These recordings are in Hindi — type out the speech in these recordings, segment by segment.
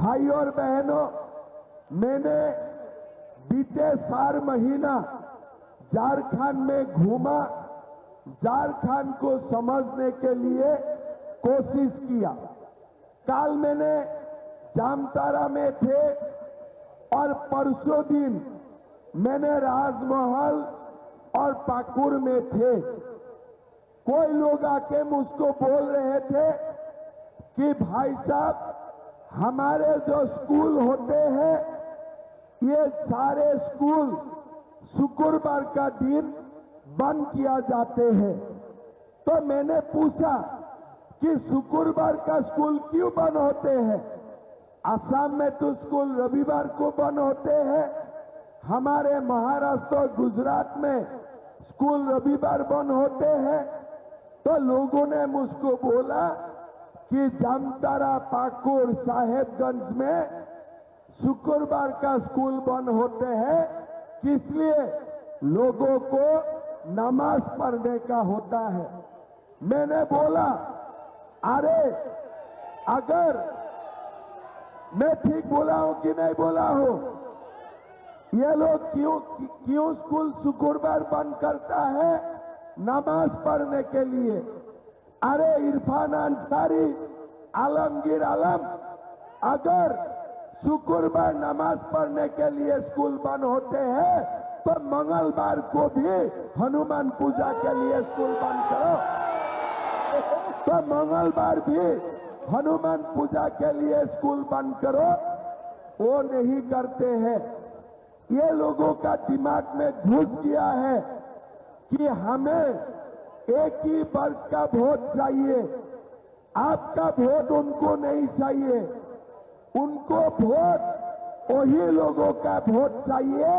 भाई और बहनों, मैंने बीते 4 महीना झारखंड में घूमा, झारखंड को समझने के लिए कोशिश किया। कल मैंने जामताड़ा में थे और परसों दिन मैंने राजमहल और पाकुड़ में थे। कोई लोग आके मुझको बोल रहे थे कि भाई साहब, हमारे जो स्कूल होते हैं ये सारे स्कूल शुक्रवार का दिन बंद किया जाते हैं। तो मैंने पूछा कि शुक्रवार का स्कूल क्यों बंद होते हैं? असम में तो स्कूल रविवार को बंद होते हैं, हमारे महाराष्ट्र और गुजरात में स्कूल रविवार बंद होते हैं। तो लोगों ने मुझको बोला कि जामताड़ा, पाकुड़, साहेबगंज में शुक्रवार का स्कूल बंद होते हैं, इसलिए लोगों को नमाज पढ़ने का होता है। मैंने बोला, अरे अगर मैं ठीक बोला हूं कि नहीं बोला हूं? ये लोग क्यों स्कूल शुक्रवार बंद करता है? नमाज पढ़ने के लिए। अरे इरफान अंसारी, आलमगीर आलम, अगर शुक्रवार नमाज पढ़ने के लिए स्कूल बंद होते हैं तो मंगलवार को भी हनुमान पूजा के लिए स्कूल बंद करो। तो मंगलवार भी हनुमान पूजा के लिए स्कूल बंद करो। वो नहीं करते हैं। ये लोगों का दिमाग में घुस गया है कि हमें एक ही वर्ग का वोट चाहिए, आपका वोट उनको नहीं चाहिए। उनको वोट वही लोगों का वोट चाहिए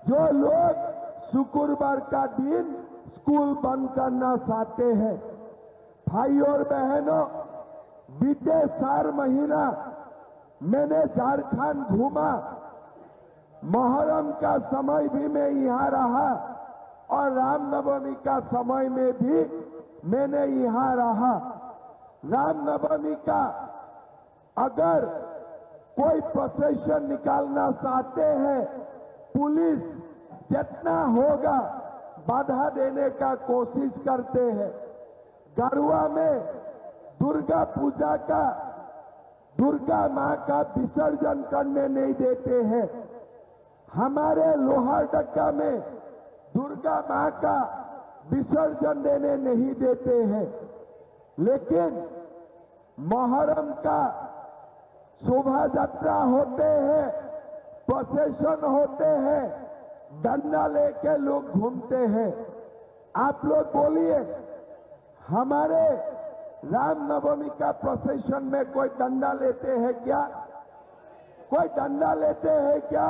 जो लोग शुक्रवार का दिन स्कूल बंद करना चाहते हैं। भाई और बहनों, बीते 4 महीना मैंने झारखंड घूमा। मुहर्रम का समय भी मैं यहां रहा और रामनवमी का समय में भी मैंने यहां रहा। रामनवमी का अगर कोई प्रोसेशन निकालना चाहते हैं, पुलिस जितना होगा बाधा देने का कोशिश करते हैं। गरुआ में दुर्गा पूजा का, दुर्गा मां का विसर्जन करने नहीं देते हैं। हमारे लोहारडक्का में दुर्गा मां का विसर्जन देने नहीं देते हैं। लेकिन मुहर्रम का शोभा यात्रा होते हैं, प्रोसेशन होते हैं, डंडा लेके लोग घूमते हैं। आप लोग बोलिए, हमारे रामनवमी का प्रोसेशन में कोई डंडा लेते हैं क्या? कोई डंडा लेते हैं क्या?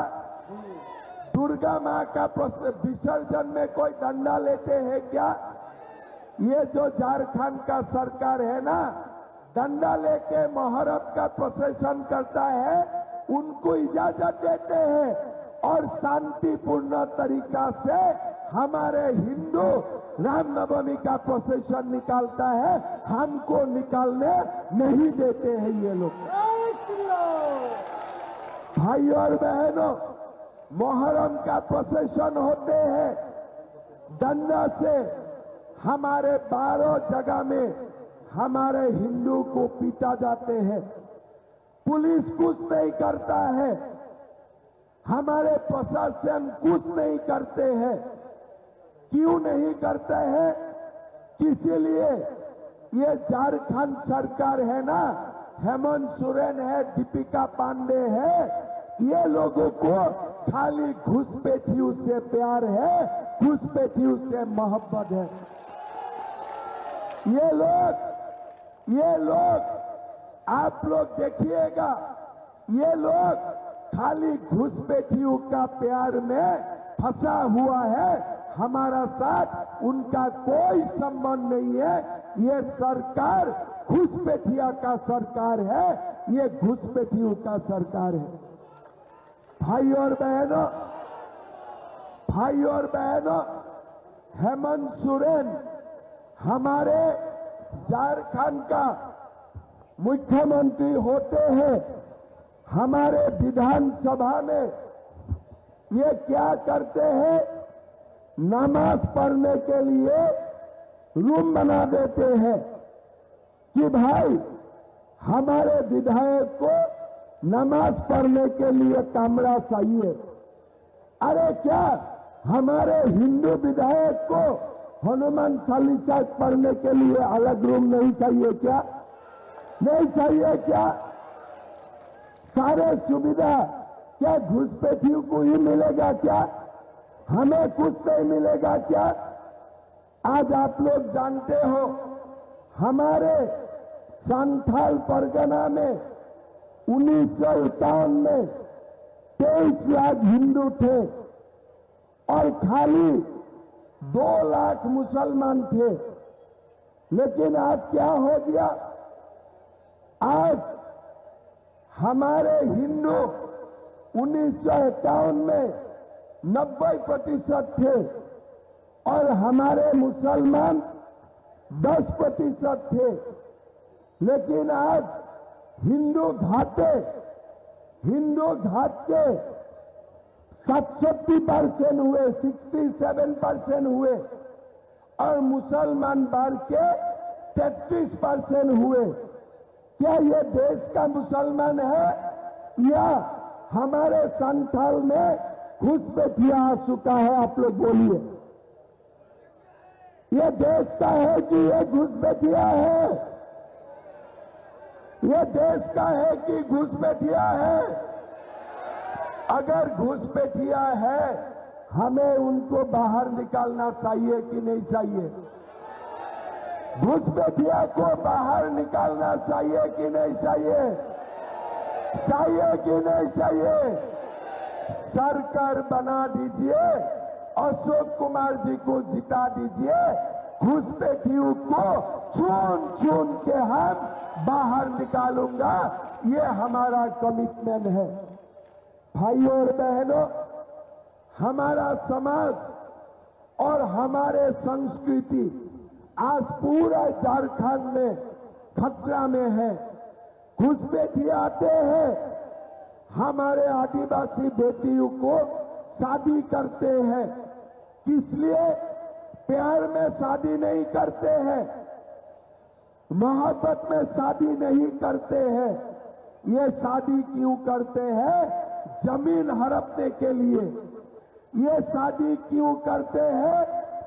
दुर्गा मां का विसर्जन में कोई डंडा लेते हैं क्या? ये जो झारखंड का सरकार है ना, डंडा लेके मुहर्रम का प्रोसेशन करता है, उनको इजाजत देते हैं और शांतिपूर्ण तरीका से हमारे हिंदू रामनवमी का प्रोसेशन निकालता है, हमको निकालने नहीं देते हैं ये लोग। भाई और बहनों, मुहर्रम का प्रोसेशन होते हैं, डंडा से हमारे 12 जगह में हमारे हिंदू को पीटा जाते हैं। पुलिस कुछ नहीं करता है, हमारे प्रशासन कुछ नहीं करते हैं। क्यों नहीं करते हैं? इसीलिए ये झारखंड सरकार है ना, हेमंत सोरेन है, दीपिका पांडे है, ये लोगों को खाली घुसपैठियों से प्यार है, घुसपैठियों से मोहब्बत है। ये लोग आप लोग देखिएगा, ये लोग खाली घुसपैठियों का प्यार में फंसा हुआ है। हमारा साथ उनका कोई संबंध नहीं है। ये सरकार घुसपैठिया का सरकार है, ये घुसपैठियों का सरकार है। भाई और बहनों, हेमंत सोरेन हमारे झारखंड का मुख्यमंत्री होते हैं, हमारे विधानसभा में ये क्या करते हैं, नमाज पढ़ने के लिए रूम बना देते हैं कि भाई हमारे विधायक को नमाज पढ़ने के लिए कमरा चाहिए। अरे क्या हमारे हिंदू विधायक को हनुमान चालीसा पढ़ने के लिए अलग रूम नहीं चाहिए क्या? नहीं चाहिए क्या? सारे सुविधा क्या घुसपैठियों को ही मिलेगा क्या? हमें कुछ नहीं मिलेगा क्या? आज आप लोग जानते हो हमारे संथाल परगना में 1951 में 23 लाख हिंदू थे और खाली 2 लाख मुसलमान थे। लेकिन आज क्या हो गया? आज हमारे हिंदू 1951 में 90% थे और हमारे मुसलमान 10% थे। लेकिन आज हिंदू घाट के 67% हुए, 67% हुए और मुसलमान बार के 33% हुए। क्या ये देश का मुसलमान है या हमारे संथाल में घुसपैठिया आ चुका है? आप लोग बोलिए, ये देश का है कि ये घुसपैठिया है? ये देश का है कि घुसपैठिया है? अगर घुसपैठिया है, हमें उनको बाहर निकालना चाहिए कि नहीं चाहिए? घुसपैठिया को बाहर निकालना चाहिए कि नहीं चाहिए? चाहिए कि नहीं चाहिए? सरकार बना दीजिए, अशोक कुमार जी को जिता दीजिए, घुसपैठियों को चुन चुन के हम बाहर निकालूंगा, ये हमारा कमिटमेंट है। भाइयों और बहनों, हमारा समाज और हमारे संस्कृति आज पूरा झारखंड में खतरा में है। घुसपैठिए आते हैं, हमारे आदिवासी बेटियों को शादी करते हैं, इसलिए प्यार में शादी नहीं करते हैं, मोहब्बत में शादी नहीं करते हैं। ये शादी क्यों करते हैं? जमीन हड़पने के लिए। ये शादी क्यों करते हैं?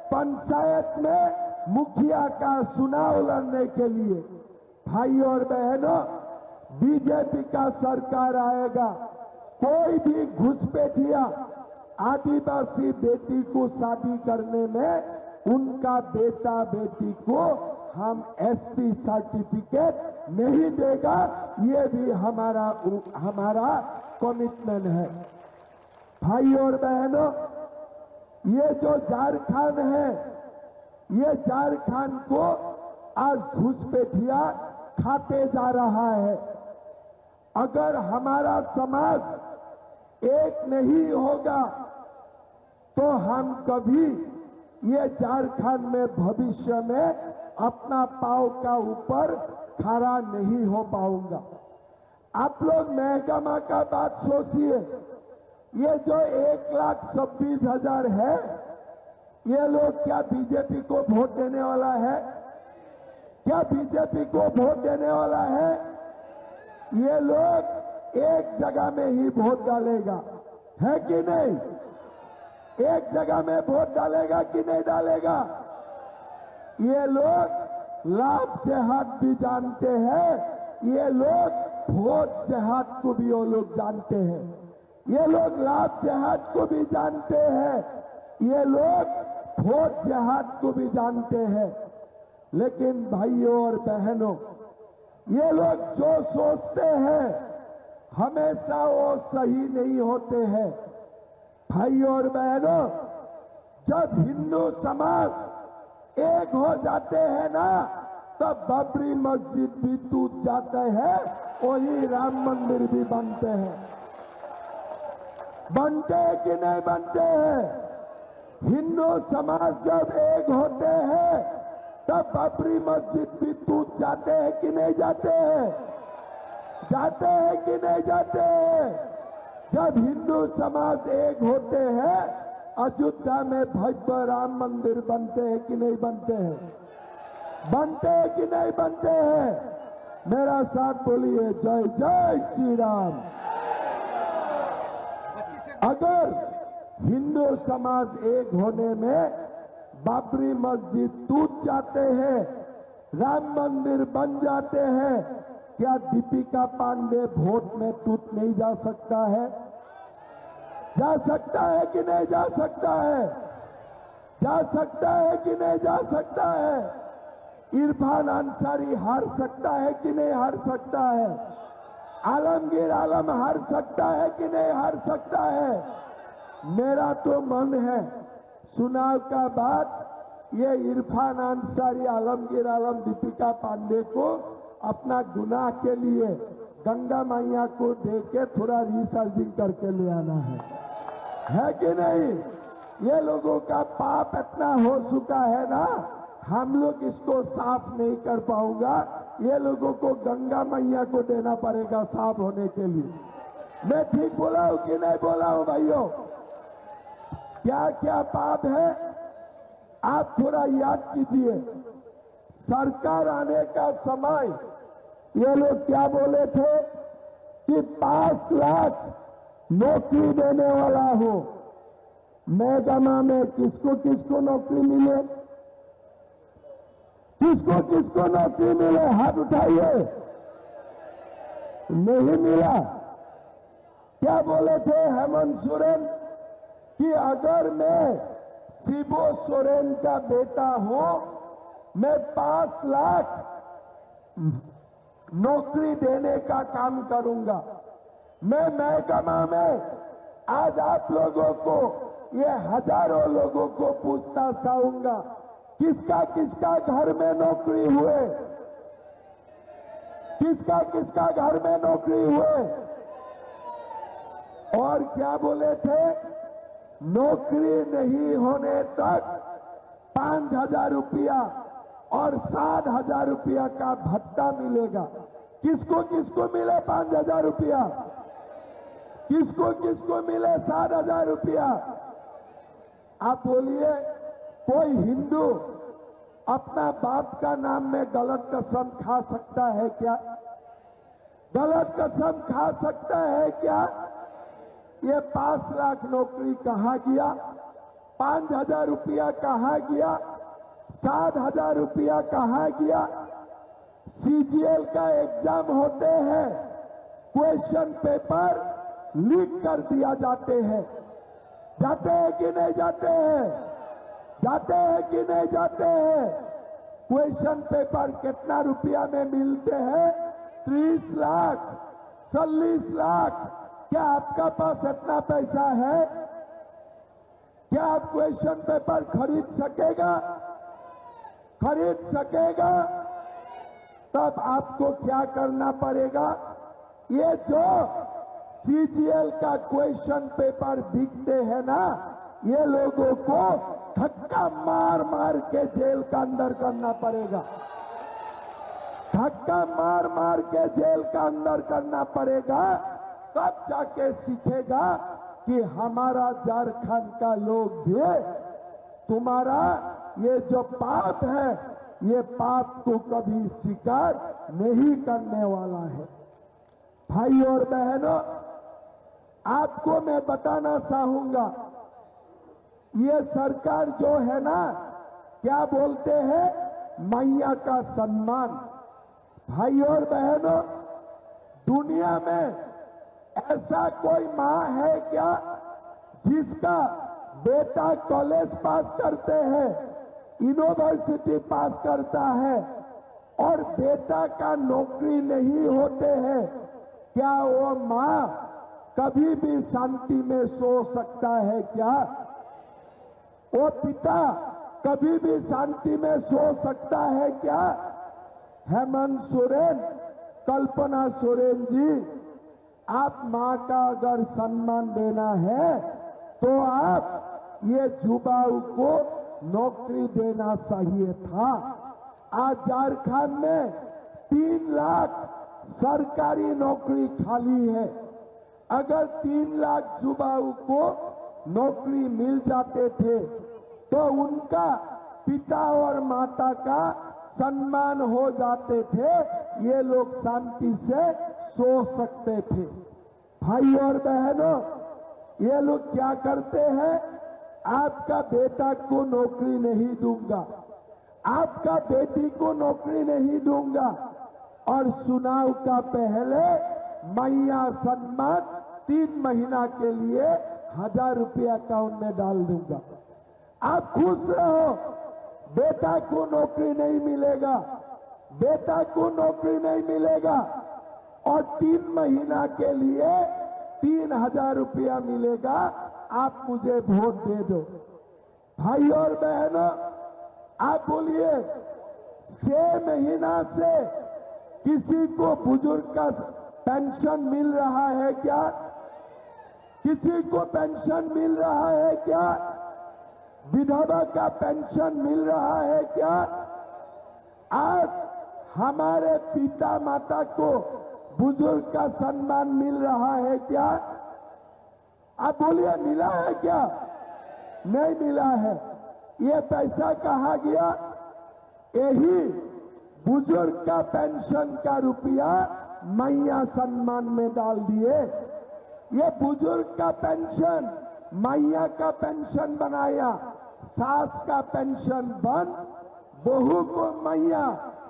पंचायत में मुखिया का चुनाव लड़ने के लिए। भाइयों और बहनों, बीजेपी का सरकार आएगा, कोई भी घुसपैठिया आदिवासी बेटी को शादी करने में उनका बेटा बेटी को हम एसटी सर्टिफिकेट नहीं देगा। ये भी हमारा कमिटमेंट है। भाइयों और बहनों, ये जो झारखंड है, ये झारखंड को आज घुसपैठिया खाते जा रहा है। अगर हमारा समाज एक नहीं होगा तो हम कभी ये झारखंड में भविष्य में अपना पांव का ऊपर खड़ा नहीं हो पाऊंगा। आप लोग महकमा का बात सोचिए, ये जो 1,26,000 है, ये लोग क्या बीजेपी को वोट देने वाला है? क्या बीजेपी को वोट देने वाला है? ये लोग एक जगह में ही वोट डालेगा, है कि नहीं? एक जगह में वोट डालेगा कि नहीं डालेगा? ये लोग लाभ जेहाद भी जानते हैं, ये लोग वोट जेहाद को भी वो लोग जानते हैं, ये लोग लाभ जेहाद को भी जानते हैं, ये लोग वोट जेहाद को भी जानते हैं। लेकिन भाइयों और बहनों, ये लोग जो सोचते हैं हमेशा वो सही नहीं होते हैं। भाइयों और बहनों, जब हिंदू समाज एक हो जाते हैं ना, तब बाबरी मस्जिद भी टूट जाते हैं, वही राम मंदिर भी बनते हैं। बनते हैं कि नहीं बनते हैं? हिंदू समाज जब एक होते हैं तब बाबरी मस्जिद भी टूट जाते हैं कि नहीं जाते हैं? जाते हैं कि नहीं जाते हैं? जब हिंदू समाज एक होते हैं, अयोध्या में भव्य राम मंदिर बनते हैं कि नहीं बनते हैं? बनते हैं कि नहीं बनते हैं? मेरा साथ बोलिए, जय जय श्री राम। अगर हिंदू समाज एक होने में बाबरी मस्जिद टूट जाते हैं, राम मंदिर बन जाते हैं, क्या दीपिका पांडे वोट में टूट नहीं जा सकता है? जा सकता है कि नहीं जा सकता है? जा सकता है कि नहीं जा सकता है? इरफान अंसारी हार सकता है कि नहीं हार सकता है? आलमगीर आलम हार सकता है कि नहीं हार सकता है? मेरा तो मन है चुनाव का बाद ये इरफान अंसारी, आलमगीर आलम, दीपिका पांडे को अपना गुनाह के लिए गंगा मैया को देके थोड़ा रिसर्जिंग करके ले आना है कि नहीं? ये लोगों का पाप इतना हो चुका है ना, हम लोग इसको साफ नहीं कर पाऊंगा। ये लोगों को गंगा मैया को देना पड़ेगा साफ होने के लिए। मैं ठीक बोला हूं कि नहीं बोला हूं भाइयों? क्या क्या पाप है आप थोड़ा याद कीजिए। सरकार आने का समय ये लोग क्या बोले थे कि 5 लाख नौकरी देने वाला हो। महकमा में किसको किसको नौकरी मिले? किसको किसको नौकरी मिले? हाथ उठाइए। नहीं मिला। क्या बोले थे हेमंत सोरेन कि अगर मैं शिबू सोरेन का बेटा हूं, मैं 5 लाख नौकरी देने का काम करूंगा। मैं महकमा में आज आप लोगों को, ये हजारों लोगों को पूछता चाहूंगा, किसका किसका घर में नौकरी हुए? किसका किसका घर में नौकरी हुए? और क्या बोले थे? नौकरी नहीं होने तक 5,000 रुपया और 7,000 रुपया का भत्ता मिलेगा। किसको किसको मिले 5,000 रुपया? किसको किसको मिले 7,000 रुपया? आप बोलिए, कोई हिंदू अपना बाप का नाम में गलत कसम खा सकता है क्या? गलत कसम खा सकता है क्या? ये 5 लाख नौकरी कहां गया? 5,000 रुपया कहां गया? 7,000 रुपया कहां गया? सीजीएल का एग्जाम होते हैं, क्वेश्चन पेपर लीक कर दिया जाते हैं। जाते हैं कि नहीं जाते हैं? जाते हैं कि नहीं जाते हैं? क्वेश्चन पेपर कितना रुपया में मिलते हैं? 30 लाख, 40 लाख। क्या आपका पास इतना पैसा है? क्या आप क्वेश्चन पेपर खरीद सकेगा? खरीद सकेगा? तब आपको क्या करना पड़ेगा? ये जो सीजीएल का क्वेश्चन पेपर बिकते हैं ना, ये लोगों को धक्का मार मार के जेल का अंदर करना पड़ेगा। धक्का मार मार के जेल का अंदर करना पड़ेगा। तब जाके सीखेगा कि हमारा झारखंड का लोग भी तुम्हारा ये जो पाप है, ये पाप को कभी स्वीकार नहीं करने वाला है। भाई और बहनों, आपको मैं बताना चाहूंगा, ये सरकार जो है ना, क्या बोलते हैं? मैया का सम्मान। भाई और बहनों, दुनिया में ऐसा कोई मां है क्या जिसका बेटा कॉलेज पास करते हैं, यूनिवर्सिटी पास करता है और बेटा का नौकरी नहीं होते हैं? क्या वो मां कभी भी शांति में सो सकता है क्या? वो पिता कभी भी शांति में सो सकता है क्या? हेमंत सोरेन, कल्पना सोरेन जी, आप मां का अगर सम्मान देना है तो आप ये युवाओं को नौकरी देना चाहिए था। आज झारखंड में सरकारी नौकरी खाली है। अगर 3 लाख युवाओं को नौकरी मिल जाते थे तो उनका पिता और माता का सम्मान हो जाते थे, ये लोग शांति से सो सकते थे। भाई और बहनों, ये लोग क्या करते हैं? आपका बेटा को नौकरी नहीं दूंगा, आपका बेटी को नौकरी नहीं दूंगा, और चुनाव का पहले मैया सम्मान 3 महीना के लिए 1000 रुपया अकाउंट में डाल दूंगा। आप खुश रहो, बेटा को नौकरी नहीं मिलेगा, बेटा को नौकरी नहीं मिलेगा, और 3 महीना के लिए 3000 रुपया मिलेगा। आप मुझे वोट दे दो। भाई और बहनों, आप बोलिए, 6 महीना से किसी को बुजुर्ग का पेंशन मिल रहा है क्या? किसी को पेंशन मिल रहा है क्या? विधवा का पेंशन मिल रहा है क्या? आज हमारे पिता माता को बुजुर्ग का सम्मान मिल रहा है क्या? आप बोलिए, मिला है क्या? नहीं मिला है। ये पैसा कहाँ गया? यही बुजुर्ग का पेंशन का रुपया मैया सम्मान में डाल दिए। ये बुजुर्ग का पेंशन मैया का पेंशन बनाया, सास का पेंशन बंद, बहू को मैया,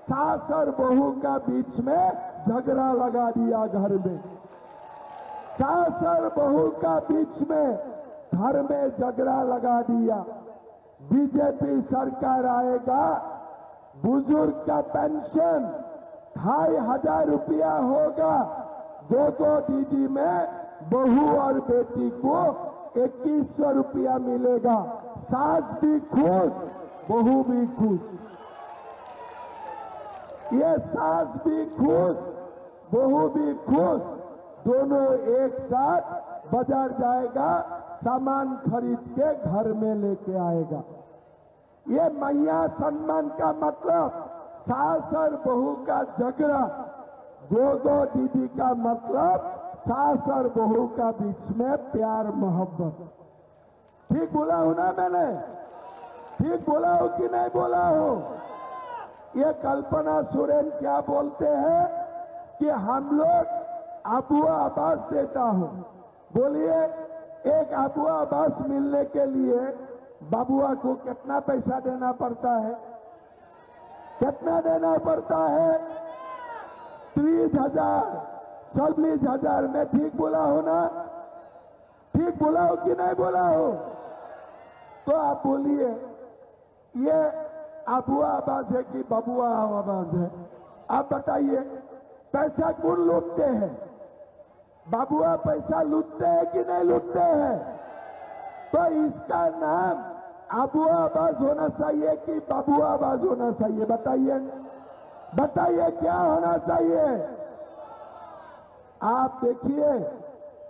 सास और बहू का बीच में झगड़ा लगा दिया। घर में सास और बहू का बीच में घर में झगड़ा लगा दिया। बीजेपी सरकार आएगा, बुजुर्ग का पेंशन 2500 रुपया होगा। 2 दीदी में बहू और बेटी को 2100 रुपया मिलेगा। सास भी खुश, बहू भी खुश। ये सास भी खुश, बहू भी खुश, दोनों एक साथ बाजार जाएगा, सामान खरीद के घर में लेके आएगा। ये मैया सम्मान का मतलब सास और बहू का झगड़ा, 2 दीदी का मतलब सास और बहू का बीच में प्यार मोहब्बत। ठीक बोला हूं ना मैंने? ठीक बोला हो कि नहीं बोला हो? ये कल्पना सोरेन क्या बोलते हैं कि हम लोग अबुआ आवास देता हूं। बोलिए, एक अबुआ आवास मिलने के लिए बाबुआ को कितना पैसा देना पड़ता है? कितना देना पड़ता है? 30,000, 40,000 में। ठीक बोला हो ना? ठीक बोला हो कि नहीं बोला हो? तो आप बोलिए, ये अबुआ आवास है कि बबुआ आवास है? आप बताइए, पैसा कौन लूटते हैं? बाबुआ पैसा लूटते हैं कि नहीं लूटते हैं? तो इसका नाम अबुआ आवास होना चाहिए कि बबुआ आवास होना चाहिए? बताइए, बताइए क्या होना चाहिए? आप देखिए,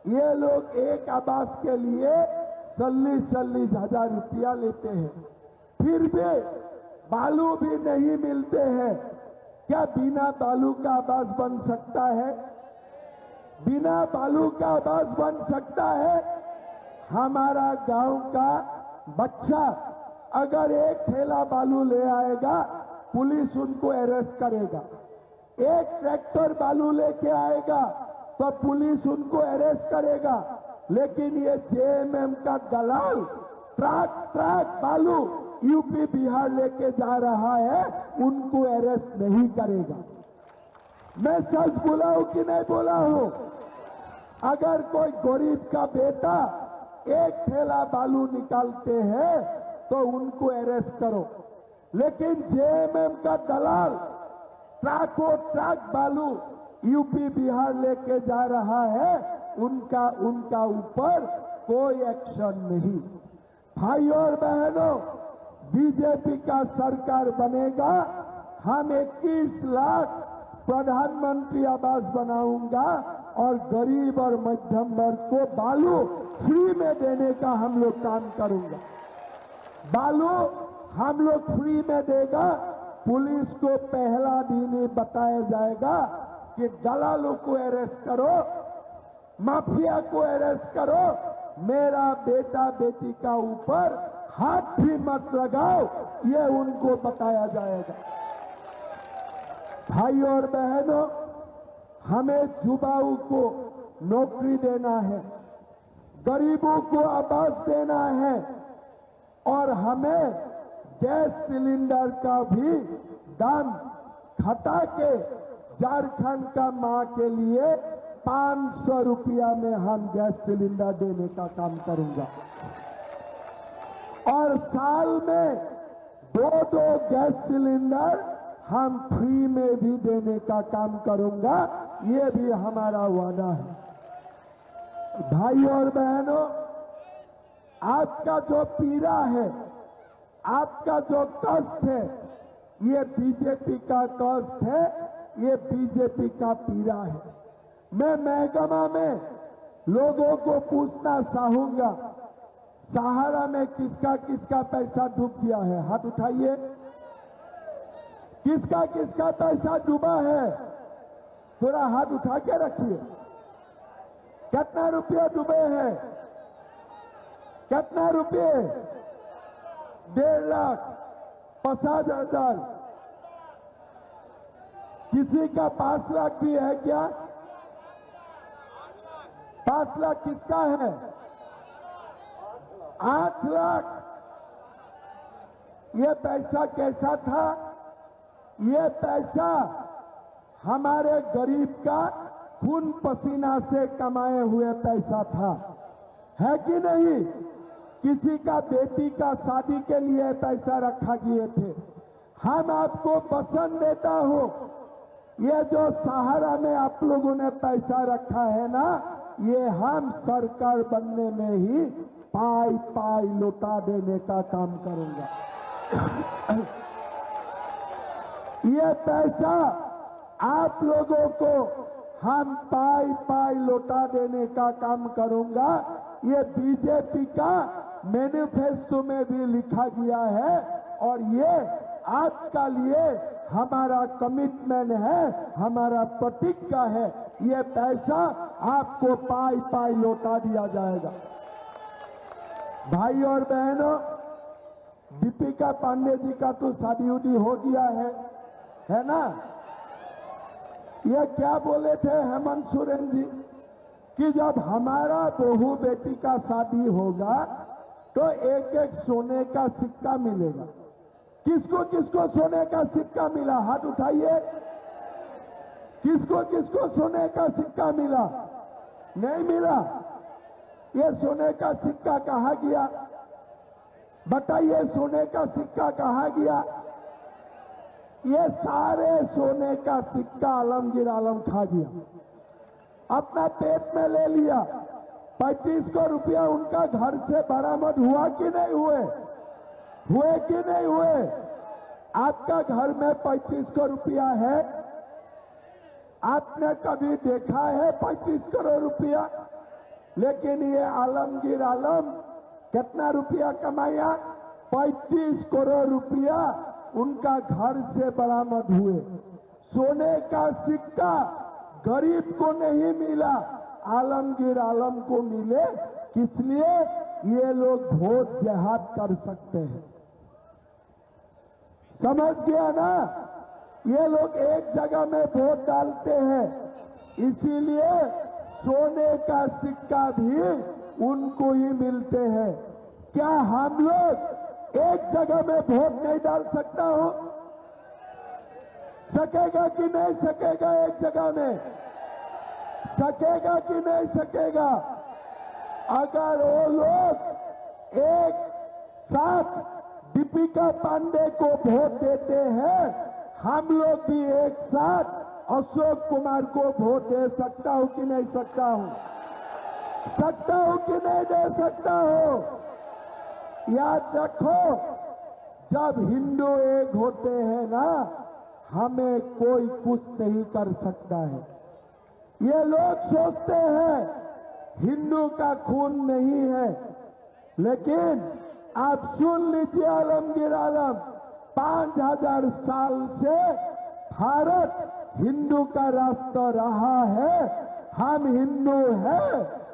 ये लोग एक आवास के लिए 40,000 रुपया लेते हैं, फिर भी बालू भी नहीं मिलते हैं। क्या बिना बालू का आवास बन सकता है? बिना बालू का आवास बन सकता है? हमारा गांव का बच्चा अगर एक थैला बालू ले आएगा, पुलिस उनको अरेस्ट करेगा। एक ट्रैक्टर बालू लेके आएगा तो पुलिस उनको अरेस्ट करेगा। लेकिन ये जेएमएम का दलाल ट्रक बालू यूपी बिहार लेके जा रहा है, उनको अरेस्ट नहीं करेगा। मैं सच बोला हूं कि नहीं बोला हूं? अगर कोई गरीब का बेटा एक थैला बालू निकालते हैं तो उनको अरेस्ट करो, लेकिन जेएमएम का दलाल ट्रक बालू यूपी बिहार लेके जा रहा है, उनका ऊपर कोई एक्शन नहीं। भाई और बहनों, बीजेपी का सरकार बनेगा, हम 21 लाख प्रधानमंत्री आवास बनाऊंगा और गरीब और मध्यम वर्ग को बालू फ्री में देने का हम लोग काम करूंगा। बालू हम लोग फ्री में देगा। पुलिस को पहला दिन ही बताया जाएगा कि दलालों को अरेस्ट करो, माफिया को अरेस्ट करो, मेरा बेटा बेटी का ऊपर हाथ भी मत लगाओ, ये उनको बताया जाएगा। भाई और बहनों, हमें युवाओं को नौकरी देना है, गरीबों को आवास देना है और हमें गैस सिलेंडर का भी दाम घटा के झारखंड का मां के लिए 500 रुपया में हम गैस सिलेंडर देने का काम करूंगा और साल में 2 गैस सिलेंडर हम फ्री में भी देने का काम करूंगा। ये भी हमारा वादा है। भाई और बहनों, आपका जो पीड़ा है, आपका जो कष्ट है, ये बीजेपी का कष्ट है, ये बीजेपी का पीड़ा है। मैं महकमा में लोगों को पूछना चाहूंगा, सहारा में किसका किसका पैसा डूब गया है? हाथ उठाइए। किसका किसका पैसा डूबा है? थोड़ा हाथ उठा के रखिए। कितना रुपये डूबे हैं? कितना रुपये? 1,50,000। किसी का 5 लाख भी है क्या? 5 लाख किसका है? 8 लाख। ये पैसा कैसा था? ये पैसा हमारे गरीब का खून पसीना से कमाए हुए पैसा था, है कि नहीं? किसी का बेटी का शादी के लिए पैसा रखा गए थे। हम आपको वचन देता हूं, ये जो सहारा में आप लोगों ने पैसा रखा है ना, ये हम सरकार बनने में ही पाई पाई लौटा देने का काम करूंगा। ये पैसा आप लोगों को हम पाई पाई लौटा देने का काम करूंगा। ये बीजेपी का मैनिफेस्टो में भी लिखा गया है और ये आपका लिए हमारा कमिटमेंट है, हमारा प्रतिज्ञा है। ये पैसा आपको पाई पाई लौटा दिया जाएगा। भाई और बहनों, दीपिका पांडे जी का तो शादी उदी हो गया है ना? ये क्या बोले थे हेमंत सोरेन जी कि जब हमारा बहू बेटी का शादी होगा तो एक एक सोने का सिक्का मिलेगा। किसको किसको सोने का सिक्का मिला? हाथ उठाइए। किसको किसको सोने का सिक्का मिला? नहीं मिला। ये सोने का सिक्का कहाँ गया? बताइए, सोने का सिक्का कहाँ गया? ये सारे सोने का सिक्का आलमगीर आलम खा गया, अपना पेट में ले लिया। 3500 रुपया उनका घर से बरामद हुआ कि नहीं हुए? हुए कि नहीं हुए? आपका घर में 3500 रुपया है? आपने कभी देखा है 35 करोड़ रुपया? लेकिन ये आलमगीर आलम कितना रुपया कमाया? 35 करोड़ रुपया उनका घर से बरामद हुए। सोने का सिक्का गरीब को नहीं मिला, आलमगीर आलम को मिले। किस लिए? ये लोग वोट जिहाद कर सकते हैं। समझ गया ना? ये लोग एक जगह में वोट डालते हैं, इसीलिए सोने का सिक्का भी उनको ही मिलते हैं। क्या हम लोग एक जगह में वोट नहीं डाल सकता हो? सकेगा कि नहीं सकेगा? एक जगह में सकेगा कि नहीं सकेगा? अगर वो लोग एक साथ दीपिका पांडे को वोट देते हैं, हम लोग भी एक साथ अशोक कुमार को वोट दे सकता हूं कि नहीं सकता हूं? सकता हूं कि नहीं दे सकता हूं? याद रखो, जब हिंदू एक होते हैं ना, हमें कोई कुछ नहीं कर सकता है। ये लोग सोचते हैं हिंदू का खून नहीं है, लेकिन आप सुन लीजिए आलमगीर आलम, 5000 साल से भारत हिंदू का रास्ता रहा है, हम हिंदू हैं,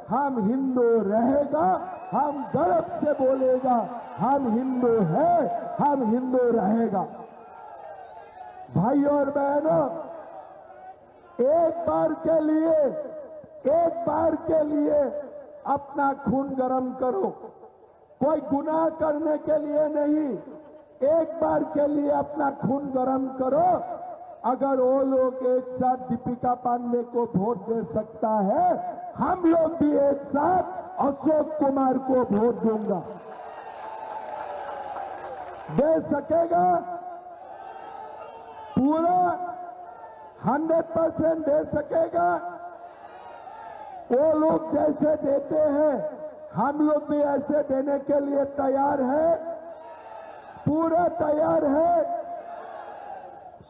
हम हिंदू रहेगा, हम गर्व से बोलेगा, हम हिंदू हैं, हम हिंदू रहेगा। भाइयों और बहनों, एक बार के लिए अपना खून गर्म करो, कोई गुनाह करने के लिए नहीं, एक बार के लिए अपना खून गर्म करो। अगर वो लोग एक साथ दीपिका पांडे को वोट दे सकता है, हम लोग भी एक साथ अशोक कुमार को वोट दूंगा। दे सकेगा? पूरा 100% दे सकेगा? वो लोग जैसे देते हैं हम लोग भी ऐसे देने के लिए तैयार है, पूरा तैयार है।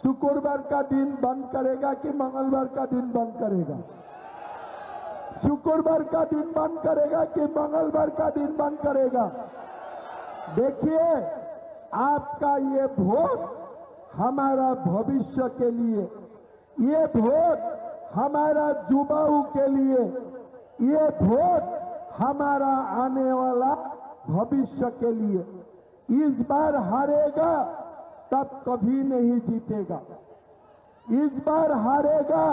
शुक्रवार का दिन बंद करेगा कि मंगलवार का दिन बंद करेगा? शुक्रवार का दिन बंद करेगा कि मंगलवार का दिन बंद करेगा? देखिए, आपका ये वोट हमारा भविष्य के लिए, ये वोट हमारा युवाओं के लिए, ये वोट हमारा आने वाला भविष्य के लिए। इस बार हारेगा तब कभी नहीं जीतेगा, इस बार हारेगा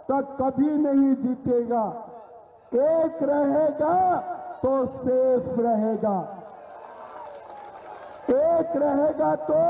तब कभी नहीं जीतेगा। एक रहेगा तो सेफ रहेगा, एक रहेगा तो